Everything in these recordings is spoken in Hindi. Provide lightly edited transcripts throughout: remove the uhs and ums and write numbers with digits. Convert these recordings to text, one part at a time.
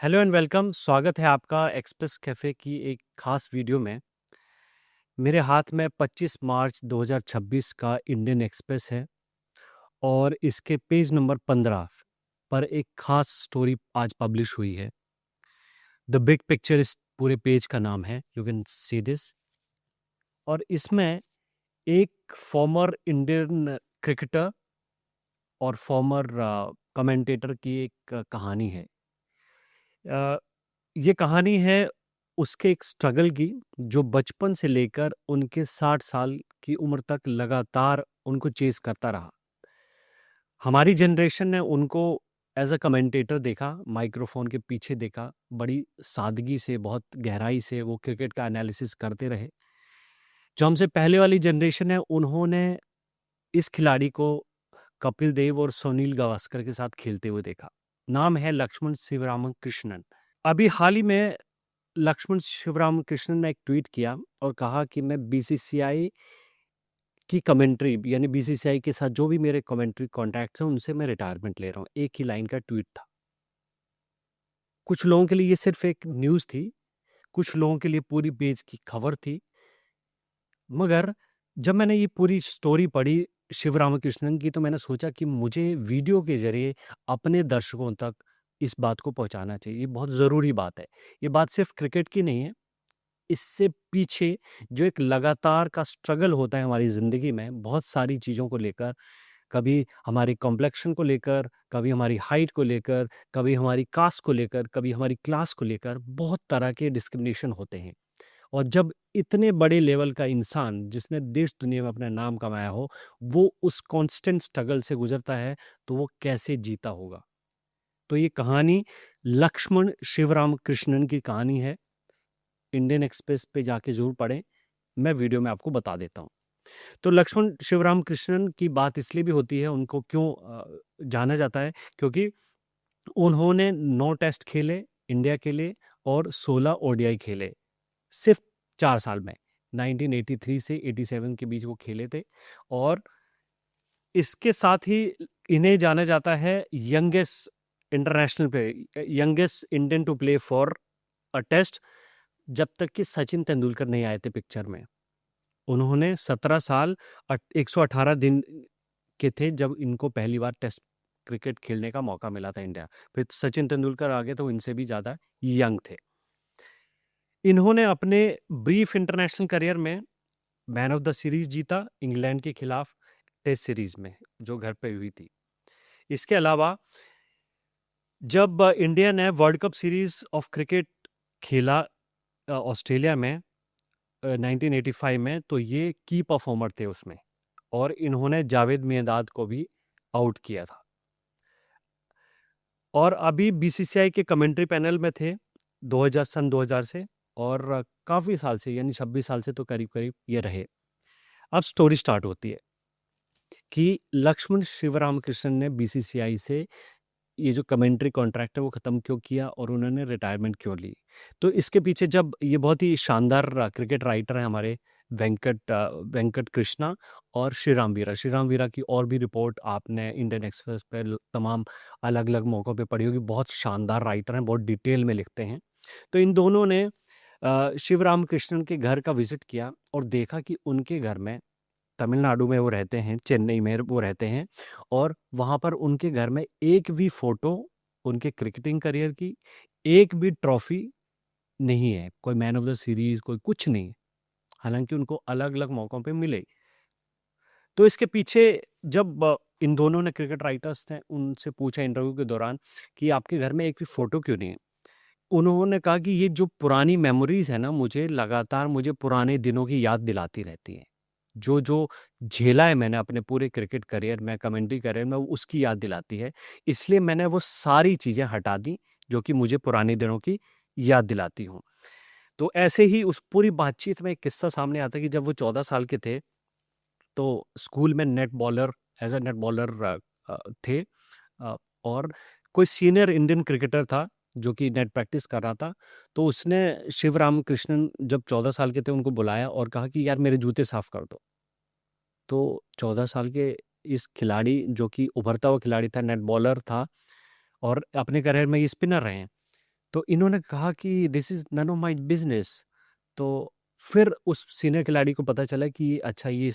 Hello and welcome. स्वागत है आपका एक्सप्रेस कैफ़े की एक ख़ास वीडियो में। मेरे हाथ में 25 मार्च 2026 का इंडियन एक्सप्रेस है और इसके पेज नंबर 15 पर एक ख़ास स्टोरी आज पब्लिश हुई है। द बिग पिक्चर इस पूरे पेज का नाम है, यू कैन सी दिस। और इसमें एक फॉर्मर इंडियन क्रिकेटर और फॉर्मर कमेंटेटर की एक कहानी है। अ, ये कहानी है उसके एक स्ट्रगल की, जो बचपन से लेकर उनके 60 साल की उम्र तक लगातार उनको चेज़ करता रहा। हमारी जनरेशन ने उनको एज़ अ कमेंटेटर देखा, माइक्रोफ़ोन के पीछे देखा, बड़ी सादगी से, बहुत गहराई से वो क्रिकेट का एनालिसिस करते रहे। जो हमसे पहले वाली जनरेशन है, उन्होंने इस खिलाड़ी को कपिल देव और सुनील गावस्कर के साथ खेलते हुए देखा। नाम है लक्ष्मण शिवरामकृष्णन। अभी हाल ही में लक्ष्मण शिवरामकृष्णन ने एक ट्वीट किया और कहा कि मैं बीसीसीआई की कमेंट्री यानी बीसीसीआई के साथ जो भी मेरे कमेंट्री कॉन्टैक्ट्स हैं उनसे मैं रिटायरमेंट ले रहा हूँ। एक ही लाइन का ट्वीट था। कुछ लोगों के लिए ये सिर्फ एक न्यूज़ थी, कुछ लोगों के लिए पूरी पेज की खबर थी। मगर जब मैंने ये पूरी स्टोरी पढ़ी शिवरामकृष्णन की, तो मैंने सोचा कि मुझे वीडियो के ज़रिए अपने दर्शकों तक इस बात को पहुँचाना चाहिए। ये बहुत ज़रूरी बात है। ये बात सिर्फ क्रिकेट की नहीं है। इससे पीछे जो एक लगातार का स्ट्रगल होता है हमारी ज़िंदगी में, बहुत सारी चीज़ों को लेकर, कभी हमारी कॉम्प्लेक्शन को लेकर, कभी हमारी हाइट को लेकर, कभी हमारी कास्ट को लेकर, कभी हमारी क्लास को लेकर, बहुत तरह के डिस्क्रिमिनेशन होते हैं। और जब इतने बड़े लेवल का इंसान, जिसने देश दुनिया में अपना नाम कमाया हो, वो उस कांस्टेंट स्ट्रगल से गुज़रता है, तो वो कैसे जीता होगा? तो ये कहानी लक्ष्मण शिवराम कृष्णन की कहानी है। इंडियन एक्सप्रेस पे जाके ज़रूर पढ़ें, मैं वीडियो में आपको बता देता हूँ। तो लक्ष्मण शिवराम कृष्णन की बात इसलिए भी होती है, उनको क्यों जाना जाता है, क्योंकि उन्होंने 9 टेस्ट खेले इंडिया के लिए और 16 ओडीआई खेले, सिर्फ़ 4 साल में। 1983 से 87 के बीच वो खेले थे और इसके साथ ही इन्हें जाना जाता है youngest international youngest Indian to play for a test, जब तक कि सचिन तेंदुलकर नहीं आए थे पिक्चर में। उन्होंने 17 साल 118 दिन के थे जब इनको पहली बार टेस्ट क्रिकेट खेलने का मौका मिला था इंडिया। फिर सचिन तेंदुलकर आ गए तो इनसे भी ज़्यादा यंग थे। इन्होंने अपने ब्रीफ इंटरनेशनल करियर में मैन ऑफ द सीरीज़ जीता इंग्लैंड के खिलाफ टेस्ट सीरीज़ में, जो घर पे हुई थी। इसके अलावा जब इंडिया ने world cup series of cricket खेला ऑस्ट्रेलिया में 1985 में, तो ये की परफॉर्मर थे उसमें और इन्होंने जावेद मियांदाद को भी आउट किया था। और अभी बीसीसीआई के कमेंट्री पैनल में थे 2000 से और काफ़ी साल से, यानी 26 साल से तो करीब-करीब ये रहे। अब स्टोरी स्टार्ट होती है कि लक्ष्मण शिवरामकृष्णन ने बीसीसीआई से ये जो कमेंट्री कॉन्ट्रैक्ट है वो ख़त्म क्यों किया और उन्होंने रिटायरमेंट क्यों ली। तो इसके पीछे जब ये बहुत ही शानदार क्रिकेट राइटर हैं हमारे वेंकट कृष्णा और श्रीराम वीरा की और भी रिपोर्ट आपने इंडियन एक्सप्रेस पे तमाम अलग-अलग मौक़ों पे पढ़ी होगी। बहुत शानदार राइटर हैं, बहुत डिटेल में लिखते हैं। तो इन दोनों ने शिवराम कृष्णन के घर का विज़िट किया और देखा कि उनके घर में, तमिलनाडु में वो रहते हैं, चेन्नई में वो रहते हैं और वहाँ पर उनके घर में एक भी फ़ोटो उनके क्रिकेटिंग करियर की, एक भी ट्रॉफ़ी नहीं है। कोई मैन ऑफ द सीरीज़, कोई कुछ नहीं। हालाँकि उनको अलग-अलग मौकों पे मिले। तो इसके पीछे जब इन दोनों ने, क्रिकेट राइटर्स थे, उनसे पूछा इंटरव्यू के दौरान कि आपके घर में एक भी फ़ोटो क्यों नहीं है? उन्होंने कहा कि ये जो पुरानी मेमोरीज़ है ना, मुझे लगातार मुझे पुराने दिनों की याद दिलाती रहती हैं। जो झेला है मैंने अपने पूरे क्रिकेट करियर में, कमेंट्री करियर में, वो उसकी याद दिलाती है। इसलिए मैंने वो सारी चीज़ें हटा दी जो कि मुझे पुराने दिनों की याद दिलाती हों। तो ऐसे ही उस पूरी बातचीत में एक किस्सा सामने आता है कि जब वो 14 साल के थे, तो स्कूल में net bowler, as a net bowler थे और कोई सीनियर इंडियन क्रिकेटर था जो कि नेट प्रैक्टिस कर रहा था। तो उसने शिवराम कृष्णन जब 14 साल के थे उनको बुलाया और कहा कि यार मेरे जूते साफ़ कर दो। तो 14 साल के इस खिलाड़ी, जो कि उभरता हुआ खिलाड़ी था, नेट बॉलर था और अपने करियर में ये स्पिनर रहे हैं। तो इन्होंने कहा कि this is none of my business. तो फिर उस सीनियर खिलाड़ी को पता चला कि अच्छा ये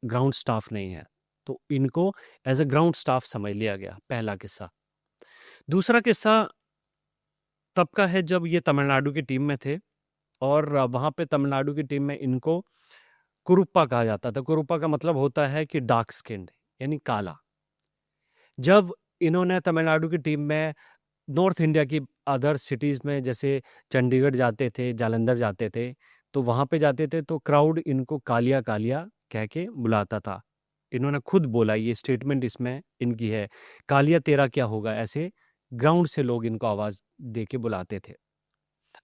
ग्राउंड स्टाफ नहीं है, तो इनको एज अ ग्राउंड स्टाफ समझ लिया गया। पहला किस्सा। दूसरा किस्सा तब का है जब ये तमिलनाडु की टीम में थे, और वहाँ पे तमिलनाडु की टीम में इनको कुरुप्पा कहा जाता था। कुरुप्पा का मतलब होता है कि डार्क स्किन्ड, यानी काला। जब इन्होंने तमिलनाडु की टीम में नॉर्थ इंडिया की अदर सिटीज़ में जैसे चंडीगढ़ जाते थे, जालंधर जाते थे, तो वहाँ पे जाते थे तो क्राउड इनको कालिया कालिया कह के बुलाता था। इन्होंने खुद बोला, ये स्टेटमेंट इसमें इनकी है, कालिया तेरा क्या होगा, ऐसे ग्राउंड से लोग इनको आवाज़ दे के बुलाते थे।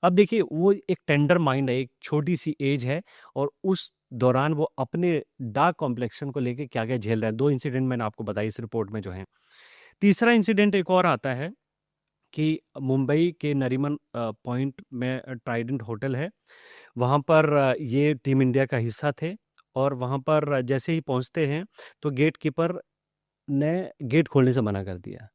अब देखिए वो एक टेंडर माइंड है, एक छोटी सी एज है, और उस दौरान वो अपने डार्क कॉम्प्लेक्शन को लेके क्या-क्या झेल रहा है। 2 इंसिडेंट मैंने आपको बताई इस रिपोर्ट में जो हैं। तीसरा इंसिडेंट एक और आता है कि मुंबई के नरीमन पॉइंट में ट्राइडेंट होटल है। वहाँ पर ये टीम इंडिया का हिस्सा थे, और वहाँ पर जैसे ही पहुँचते हैं तो गेटकीपर ने गेट खोलने से मना कर दिया।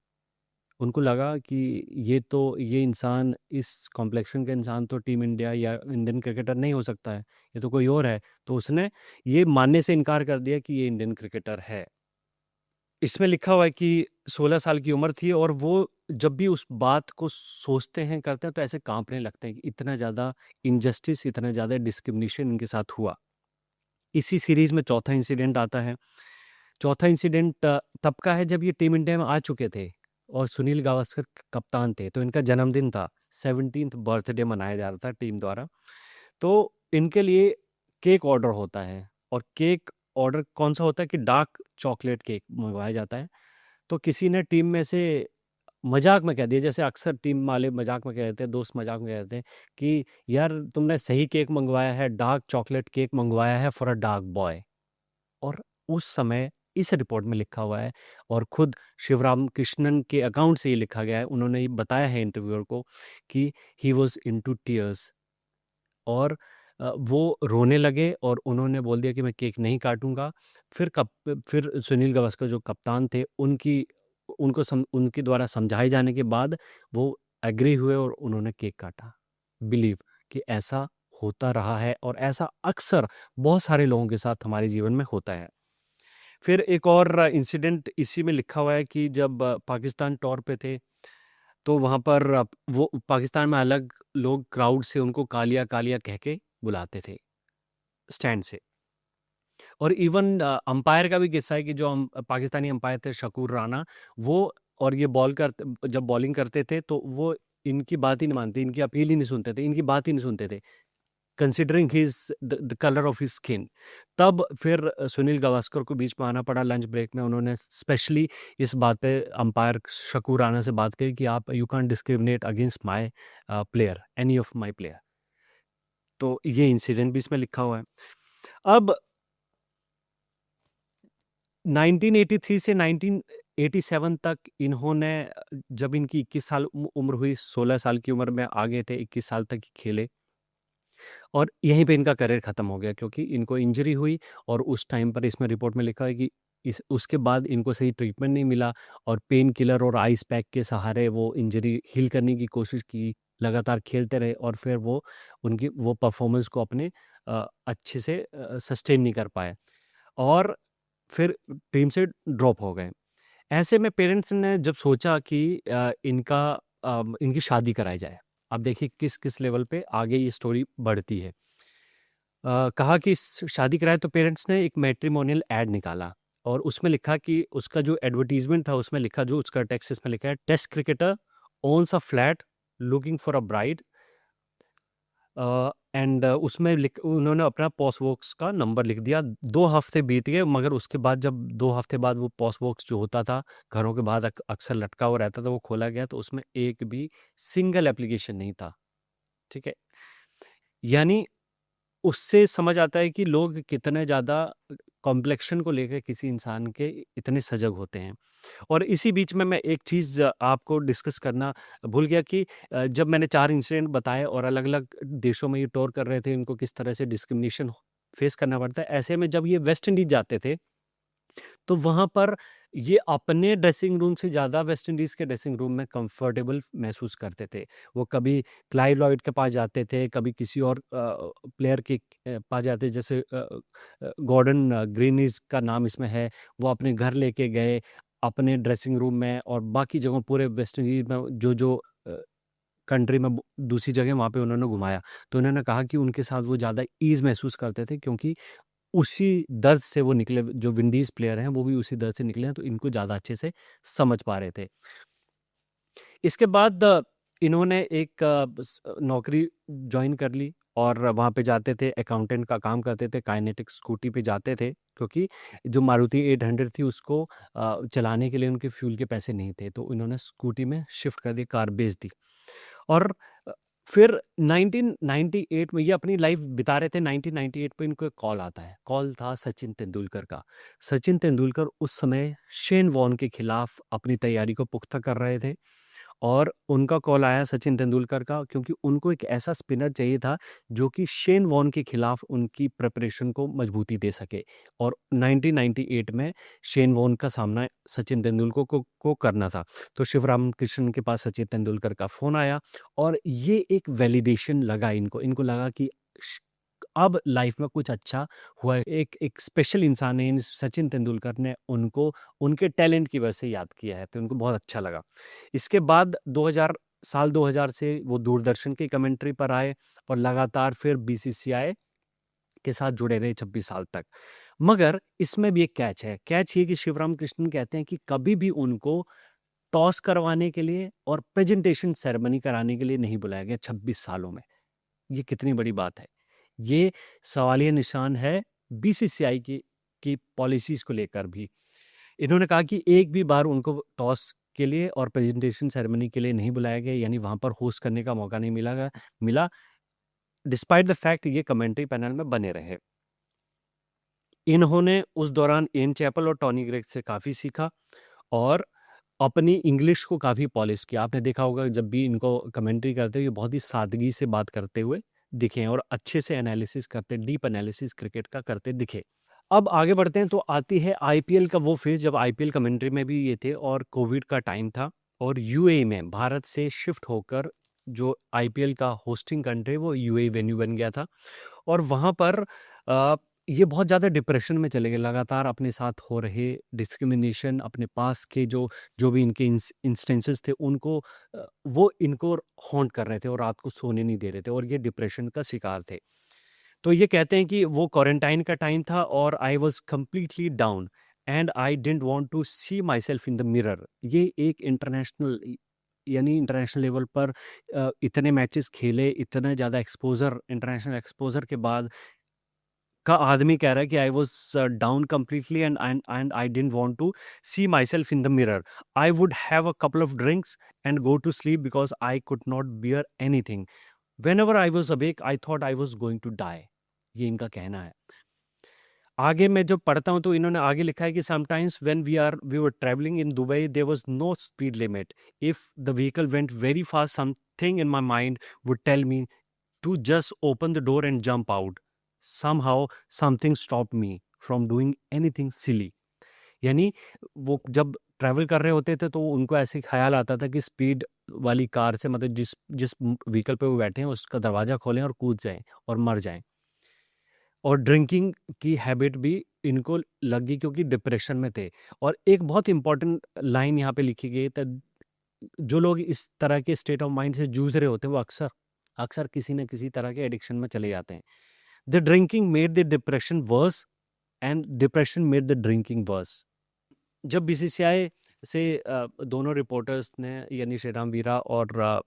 उनको लगा कि ये इंसान, इस कॉम्प्लेक्शन का इंसान तो टीम इंडिया या इंडियन क्रिकेटर नहीं हो सकता है, ये तो कोई और है। तो उसने ये मानने से इनकार कर दिया कि ये इंडियन क्रिकेटर है। इसमें लिखा हुआ है कि 16 साल की उम्र थी, और वो जब भी उस बात को सोचते हैं, करते हैं, तो ऐसे काँपने लगते हैं कि इतना ज़्यादा इनजस्टिस, इतना ज़्यादा डिस्क्रिमिनेशन इनके साथ हुआ। इसी सीरीज़ में चौथा इंसिडेंट आता है। चौथा इंसिडेंट तब का है जब ये टीम इंडिया में आ चुके थे और सुनील गावस्कर कप्तान थे, तो इनका जन्मदिन था, 17th बर्थडे मनाया जा रहा था टीम द्वारा। तो इनके लिए केक ऑर्डर होता है, और केक ऑर्डर कौन-सा होता है कि डार्क चॉकलेट केक मँगवाया जाता है। तो किसी ने टीम में से मज़ाक में कह दिया, जैसे अक्सर टीम वाले मज़ाक में कह देते हैं, दोस्त मज़ाक में कह देते हैं कि यार तुमने सही केक मँगवाया है, डार्क चॉकलेट केक मँगवाया है फॉर अ डार्क बॉय। और उस समय इस रिपोर्ट में लिखा हुआ है, और खुद शिवराम कृष्णन के अकाउंट से ये लिखा गया है, उन्होंने ये बताया है इंटरव्यूअर को कि ही वाज़ इनटू टीयर्स, और वो रोने लगे, और उन्होंने बोल दिया कि मैं केक नहीं काटूँगा। फिर सुनील गावस्कर जो कप्तान थे, उनके द्वारा समझाए जाने के बाद वो एग्री हुए, और उन्होंने केक काटा। बिलीव कि ऐसा होता रहा है, और ऐसा अक्सर बहुत सारे लोगों के साथ हमारे जीवन में होता है। फिर एक और इंसिडेंट इसी में लिखा हुआ है कि जब पाकिस्तान टूर पे थे, तो वहाँ पर वो पाकिस्तान में अलग लोग क्राउड से उनको कालिया कालिया कह के बुलाते थे स्टैंड से। और इवन अंपायर का भी किस्सा है कि जो पाकिस्तानी अंपायर थे शकूर राना, वो और ये जब बॉलिंग करते थे तो वो इनकी बात ही नहीं मानते, इनकी अपील ही नहीं सुनते थे, इनकी बात ही नहीं सुनते थे, considering the colour of his skin. तब फिर सुनील गावस्कर को बीच में आना पड़ा लंच ब्रेक में। उन्होंने स्पेशली इस बात पे अंपायर शकूर राना से बात करी कि आप you can't discriminate against my player, any of my player. तो ये इंसिडेंट भी इसमें लिखा हुआ है। अब 1983 से 1987 तक इन्होंने जब इनकी 21 साल उम्र हुई, 16 साल की उम्र में आ गए थे, 21 साल तक ही खेले, और यहीं पे इनका करियर ख़त्म हो गया क्योंकि इनको इंजरी हुई। और उस टाइम पर इसमें रिपोर्ट में लिखा है कि उसके बाद इनको सही ट्रीटमेंट नहीं मिला, और पेन किलर और आइस पैक के सहारे वो इंजरी हील करने की कोशिश की, लगातार खेलते रहे, और फिर उनकी वो परफॉर्मेंस को अपने अच्छे से सस्टेन नहीं कर पाए, और फिर टीम से ड्रॉप हो गए। ऐसे में पेरेंट्स ने जब सोचा कि इनकी शादी कराई जाए। अब देखिए किस-किस लेवल पे आगे ये स्टोरी बढ़ती है। कहा कि शादी कराए, तो पेरेंट्स ने एक मैट्रिमोनियल एड निकाला, और उसमें लिखा कि उसका जो एडवर्टाइज़मेंट था उसमें लिखा, जो उसका टेक्स्ट इसमें लिखा है, test cricketer owns a flat looking for a bride. And उसमें उन्होंने अपना पोस्ट बॉक्स का नंबर लिख दिया। 2 हफ्ते बीत गए, मगर उसके बाद जब 2 हफ्ते बाद वो पोस्ट बॉक्स जो होता था, घरों के बाहर अक्सर लटका हुआ रहता था, वो खोला गया, तो उसमें एक भी सिंगल एप्लीकेशन नहीं था। ठीक है? यानी उससे समझ आता है कि लोग कितने ज़्यादा कॉम्प्लेक्शन को लेकर किसी इंसान के इतने सजग होते हैं। और इसी बीच में मैं एक चीज़ आपको डिस्कस करना भूल गया कि जब मैंने 4 इंसिडेंट बताए और अलग-अलग देशों में ये टूर कर रहे थे, इनको किस तरह से डिस्क्रिमिनेशन फेस करना पड़ता है। ऐसे में जब ये वेस्ट इंडीज़ जाते थे, तो वहाँ पर ये अपने ड्रेसिंग रूम से ज़्यादा वेस्ट इंडीज़ के ड्रेसिंग रूम में कंफर्टेबल महसूस करते थे। वो कभी क्लाइव लॉयड के पास जाते थे, कभी किसी और प्लेयर के पास जाते, जैसे गॉर्डन ग्रीनिज़ का नाम इसमें है। वो अपने घर लेके गए, अपने ड्रेसिंग रूम में और बाकी जगहों पूरे वेस्ट इंडीज़ में जो कंट्री में दूसरी जगह वहाँ पे उन्होंने घुमाया। तो उन्होंने कहा कि उनके साथ वो ज़्यादा ईज़ महसूस करते थे, क्योंकि उसी दर्द से वो निकले, जो विंडीज़ प्लेयर हैं वो भी उसी दर्द से निकले हैं, तो इनको ज़्यादा अच्छे से समझ पा रहे थे। इसके बाद इन्होंने एक नौकरी जॉइन कर ली और वहाँ पे जाते थे, अकाउंटेंट का काम करते थे, काइनेटिक स्कूटी पे जाते थे, क्योंकि जो मारुति 800 थी उसको चलाने के लिए उनके फ्यूल के पैसे नहीं थे, तो इन्होंने स्कूटी में शिफ्ट कर दी, कार बेच दी। और फिर 1998 में ये अपनी लाइफ बिता रहे थे। 1998 पे इनको एक कॉल आता है। कॉल था सचिन तेंदुलकर का। सचिन तेंदुलकर उस समय शेन वॉर्न के खिलाफ अपनी तैयारी को पुख्ता कर रहे थे और उनका कॉल आया सचिन तेंदुलकर का, क्योंकि उनको एक ऐसा स्पिनर चाहिए था जो कि शेन वॉर्न के खिलाफ उनकी प्रिपरेशन को मजबूती दे सके। और 1998 में शेन वॉर्न का सामना सचिन तेंदुलकर को करना था। तो शिवराम कृष्ण के पास सचिन तेंदुलकर का फ़ोन आया और ये एक वैलिडेशन लगा इनको। इनको लगा कि श अब लाइफ में कुछ अच्छा हुआ है। एक स्पेशल इंसान है, इन सचिन तेंदुलकर ने उनको उनके टैलेंट की वजह से याद किया है, तो उनको बहुत अच्छा लगा। इसके बाद 2000 से वो दूरदर्शन की कमेंट्री पर आए और लगातार फिर बीसीसीआई के साथ जुड़े रहे 26 साल तक। मगर इसमें भी एक कैच है। कैच ये कि शिवराम कृष्णन कहते हैं कि कभी भी उनको टॉस करवाने के लिए और प्रेजेंटेशन सेरेमनी कराने के लिए नहीं बुलाया गया 26 सालों में। ये कितनी बड़ी बात है। ये सवालिया निशान है बीसीसीआई की पॉलिसीज़ को लेकर भी। इन्होंने कहा कि एक भी बार उनको टॉस के लिए और प्रेजेंटेशन सेरेमनी के लिए नहीं बुलाया गया, यानी वहाँ पर होस्ट करने का मौका नहीं मिला डिस्पाइट द फैक्ट ये कमेंट्री पैनल में बने रहे। इन्होंने उस दौरान इयन चैपल और टॉनी ग्रेग से काफ़ी सीखा और अपनी इंग्लिश को काफ़ी पॉलिश किया। आपने देखा होगा जब भी इनको कमेंट्री करते हुए बहुत ही सादगी से बात करते हुए दिखे हैं और अच्छे से एनालिसिस करते, डीप एनालिसिस क्रिकेट का करते दिखे। अब आगे बढ़ते हैं तो आती है आईपीएल का वो फेज़ जब आईपीएल कमेंट्री में भी ये थे और कोविड का टाइम था और यूएई में भारत से शिफ्ट होकर जो आईपीएल का होस्टिंग कंट्री वो यूएई वेन्यू बन गया था और वहाँ पर ये बहुत ज़्यादा डिप्रेशन में चले गए। लगातार अपने साथ हो रहे डिस्क्रिमिनेशन, अपने पास के जो भी इनके इंस्टेंसेस थे उनको वो इनको हॉन्ट कर रहे थे और रात को सोने नहीं दे रहे थे और ये डिप्रेशन का शिकार थे। तो ये कहते हैं कि वो क्वारंटाइन का टाइम था और I was completely down and I didn't want to see myself in the mirror. ये एक यानी इंटरनेशनल लेवल पर इतने मैचेस खेले, इतना ज़्यादा एक्सपोज़र, इंटरनेशनल एक्सपोज़र के बाद का आदमी कह रहा है कि I was down completely and I didn't want to see myself in the mirror. I would have a couple of drinks and go to sleep because I could not bear anything. Whenever I was awake I thought I was going to die. ये इनका कहना है। आगे मैं जब पढ़ता हूँ तो इन्होंने आगे लिखा है कि sometimes when we were travelling in Dubai there was no speed limit. If the vehicle went very fast something in my mind would tell me to just open the door and jump out. Somehow something stopped me from doing anything silly. यानी वो जब ट्रैवल कर रहे होते थे तो उनको ऐसे ख्याल आता था कि स्पीड वाली कार से, मतलब जिस जिस व्हीकल पे वो बैठे हैं उसका दरवाज़ा खोलें और कूद जाएं और मर जाएं। और ड्रिंकिंग की हैबिट भी इनको लगी क्योंकि डिप्रेशन में थे। और एक बहुत इंपॉर्टेंट लाइन यहाँ पे लिखी गई है, जो लोग इस तरह के स्टेट ऑफ माइंड से जूझ रहे होते हैं वो अक्सर अक्सर किसी न किसी तरह के एडिक्शन में चले जाते हैं। The drinking made the depression worse and depression made the drinking worse. जब बीसीसीआई से दोनों रिपोर्टर्स ने यानी श्रीराम वीरा और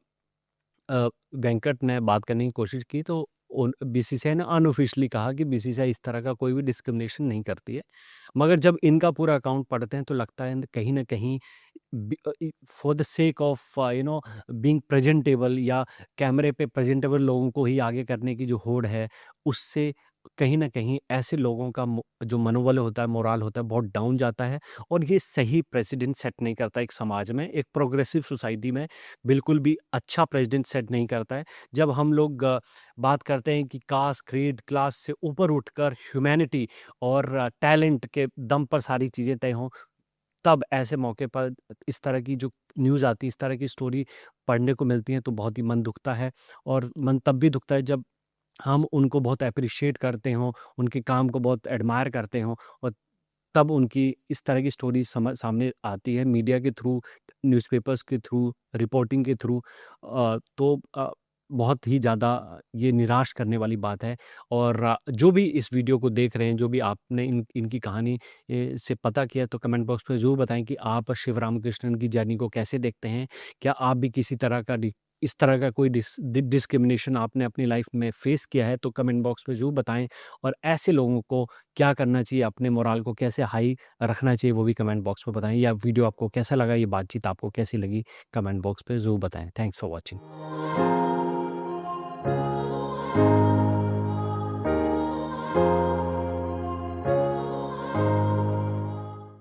वेंकट ने बात करने की कोशिश की तो बीसीसीआई ने अनऑफिशियली कहा कि बीसीसीआई इस तरह का कोई भी डिस्क्रिमिनेशन नहीं करती है। मगर जब इनका पूरा अकाउंट पढ़ते हैं तो लगता है कहीं ना कहीं for the sake of being presentable या कैमरे पे प्रेजेंटेबल लोगों को ही आगे करने की जो होड़ है उससे कहीं ना कहीं ऐसे लोगों का जो मनोबल होता है, मोराल होता है, बहुत डाउन जाता है और ये सही प्रेसिडेंट सेट नहीं करता एक समाज में, एक प्रोग्रेसिव सोसाइटी में बिल्कुल भी अच्छा प्रेसिडेंट सेट नहीं करता है। जब हम लोग बात करते हैं कि कास्ट, क्रीड, क्लास से ऊपर उठकर ह्यूमैनिटी और टैलेंट के दम पर सारी चीज़ें तय हों, तब ऐसे मौके पर इस तरह की जो न्यूज़ आती है, इस तरह की स्टोरी पढ़ने को मिलती है तो बहुत ही मन दुखता है, और मन तब भी दुखता है जब हम उनको बहुत एप्रिशिएट करते हों, उनके काम को बहुत एडमायर करते हों, और तब उनकी इस तरह की स्टोरी सामने आती है मीडिया के थ्रू, न्यूज़पेपर्स के थ्रू, रिपोर्टिंग के थ्रू। बहुत ही ज़्यादा ये निराश करने वाली बात है। और जो भी इस वीडियो को देख रहे हैं, जो भी आपने इनकी कहानी से पता किया, तो कमेंट बॉक्स में ज़रूर बताएं कि आप शिव रामकृष्णन की जर्नी को कैसे देखते हैं। क्या आप भी किसी तरह का इस तरह का कोई डिस्क्रिमिनेशन आपने अपनी लाइफ में फेस किया है, तो कमेंट बॉक्स में ज़रूर बताएं। और ऐसे लोगों को क्या करना चाहिए, अपने मोराल को कैसे हाई रखना चाहिए, वो भी कमेंट बॉक्स में बताएं। या वीडियो आपको कैसा लगा, ये बातचीत आपको कैसी लगी, कमेंट बॉक्स पे ज़रूर बताएं। Thanks for watching.